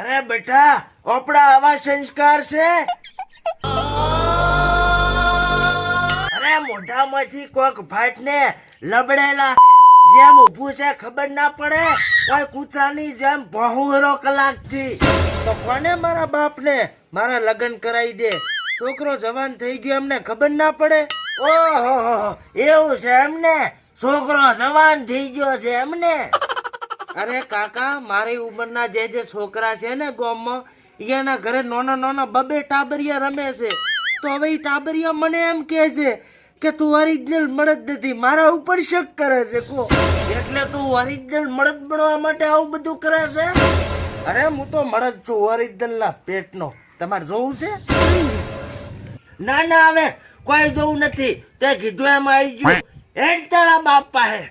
અરે બેટા ઓપડા આવા સંસ્કાર છે. અરે મોઢામાંથી કોક ફાટ ને લબડેલા જેમ ઊભું છે ખબર ના પડે. કોઈ કૂતરાની જેમ બહુરો કલાકથી તો કોને મારા બાપને મારા લગ્ન કરાવી દે. છોકરો જવાન થઈ ગયો એમને ખબર ના પડે. ઓહો એવું છે એમને? છોકરો જવાન થઈ ગયો છે એમને? અરે કાકા મારી ઉંમરના જે છોકરા છે ને ગામમાં એના ઘરે નાના નાના બબે ટાબરિયા રમે છે. તો હવે ઈ ટાબરિયા મને એમ કહે છે કે તું ઓરિજિનલ મળદ નથી, મારા ઉપર શક કરે છે. કો એટલે તું ઓરિજિનલ મળદ બનવા માટે આવું બધું કરે છે? અરે હું તો મળદ છું, ઓરિજિનલ ના પેટનો. તમારે જોવું છે? ના ના હવે કોઈ જોવું નથી. તે કીધું એમ આવી ગયું હેડ તારા બાપ પાસે.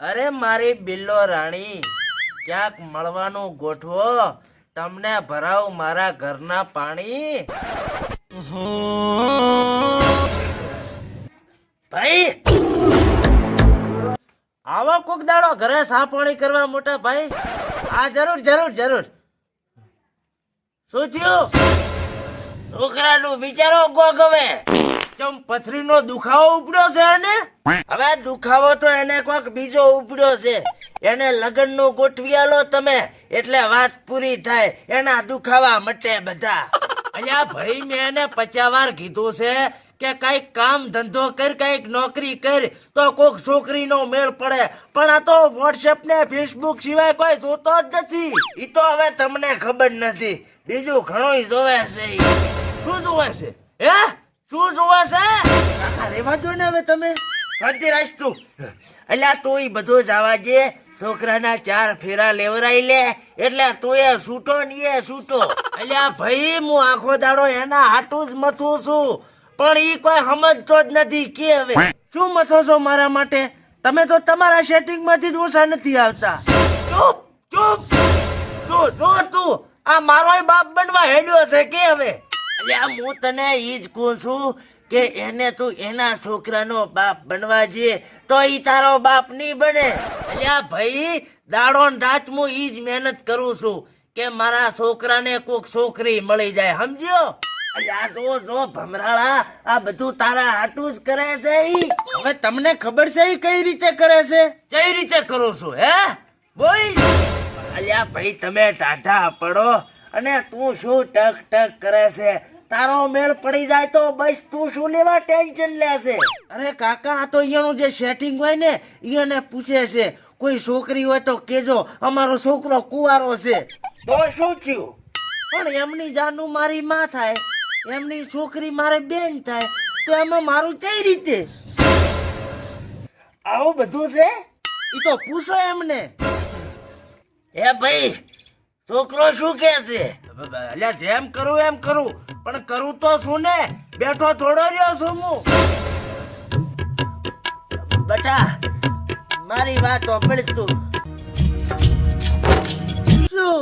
અરે મારી બિલ્લો રાણી ક્યાંક મળવાનું ગોઠવો, તમને ભરાવ મારા ઘરના પાણી. ભાઈ આવો કોક દાડો ઘરે સા પાણી કરવા મોટા ભાઈ. હા જરૂર જરૂર જરૂર. શું થયું? છોકરાનું વિચારો કોક હવે. ચમ પથરીનો દુખાવો ઉપડ્યો છે ને? હવે દુખાવો તો એને કોક બીજો ઉપડ્યો છે. એને લગ્નનું ગોઠવી આલો તમે એટલે વાત પૂરી થાય. એના દુખાવા મટે બધા. અલ્યા ભાઈ મેં એને 50 વાર કીધું છે કે કઈક કામ ધંધો કર, કઈક નોકરી કર તો કોક છોકરીનો મેળ પડે. પણ આ તો વોટ્સએપ ને ફેસબુક સિવાય કોઈ જોતો જ નથી. ઈ તો હવે તમને ખબર નથી, બીજું ઘણું જોવે છે. શું જોવે છે? હે શું જોવે છે? રેવા દો ને હવે તમે. શાંતિ રાખ તું. અલ્યા તું ઈ બધું જવા જે. છોકરાના 4 ફેરા લેવરાઈ લે એટલે તું એ છૂટો ને એ છૂટો. અલ્યા ભાઈ હું આખો દાડો એના હાટું જ મથું છું, પણ ઈ કોઈ સમજતો જ નથી. કે હવે શું મથો છો મારા માટે? તમે તો તમારા સેટિંગ માંથી જ ઓછા નથી આવતા. ચૂપ ચૂપ. તું આ મારોય બાપ બનવા હેડ્યો છે કે હવે? અલ્યા હું તને ઈ જ કહું છું કે એને તું એના છોકરાનો બાપ બનવા જે તો ઈ તારો બાપ નહીં બને. અલ્યા ભાઈ દાડો ને રાત હું ઈ જ મહેનત કરું છું કે મારા છોકરાને કોક છોકરી મળી જાય, સમજ્યો? અલ્યા જો ભમરાળા આ બધું તારા હાટું જ કરે છે ઈ. હવે તમને ખબર છે ઈ કઈ રીતે કરે છે? કઈ રીતે કરું છું હે? બોલ. અલ્યા ભાઈ તમે ટાઢા પડો અને તું શું ટક ટક કરે છે? તારો મેળ પડી જાય તો બસ તું શું લેવા ટેન્શન લેશે? અરે કાકા આ તો અહીંયાનું જે સેટિંગ હોય ને એને પૂછે છે કોઈ છોકરી હોય તો કેજો, અમારો છોકરો કુંવારો છે. તો શું થયું? પણ એમની જાનું મારી માં થાય, એમની છોકરી મારે બેન થાય, તો એમાં મારું કઈ રીતે? આવું બધું છે? ઈ તો પૂછો એમને. હે ભાઈ છોકરો શું કે છે? અલ્યા જેમ કરું એમ કરું, પણ કરું તો શું ને? બેઠો થોડો રહ્યો છું હું. બેટા મારી વાત સાંભળ તું. શું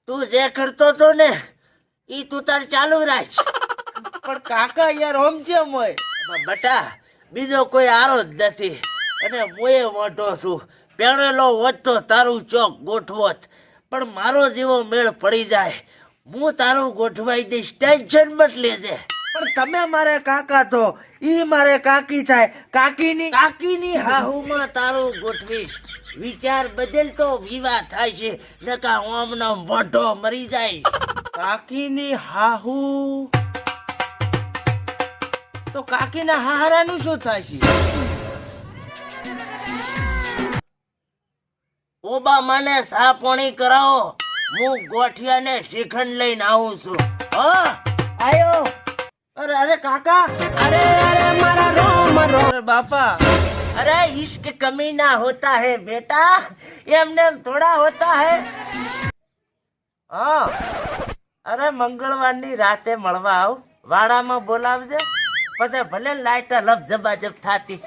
તું જે કરતો તો ને ઈ તું તાર ચાલુ રાખ. પણ કાકા યાર હોમ જેમ હોય. બેટા બીજો કોઈ આરો જ નથી અને હું એ મોટો છું. પેણેલો હોત તો તારું ચોક ગોઠવત, પણ મારો જેવો મેળ પડી જાય હું તારું ગોઠવાઈ દઈશ, ટેન્શન મત લેજે. પણ તમે મારે કાકા તો ઈ મારે કાકી થાય. કાકીની હાહુમાં તારું ગોઠવીશ. વિચાર બદલ તો વિવાહ થાય છે, નકા ઓમનો મોઢો મરી જાય. કાકીની હાહુ તો કાકીના હારાનું શું થાય છે? ઓબામાને સા પાણી કરાવો, હું ગોઠિયાને શ્રીખંડ લઈને આવું છું. આયો. અરે કાકા, અરે મારા રોમ. અરે બાપા, અરે इश्क कमी ना होता है बेटा, એમને થોડા હોતા હે. હા અરે મંગળવારની રાતે મળવા આવ, વાડામાં બોલાવજે, પછી ભલે લાઈટ લપ જબાજબ થાતી.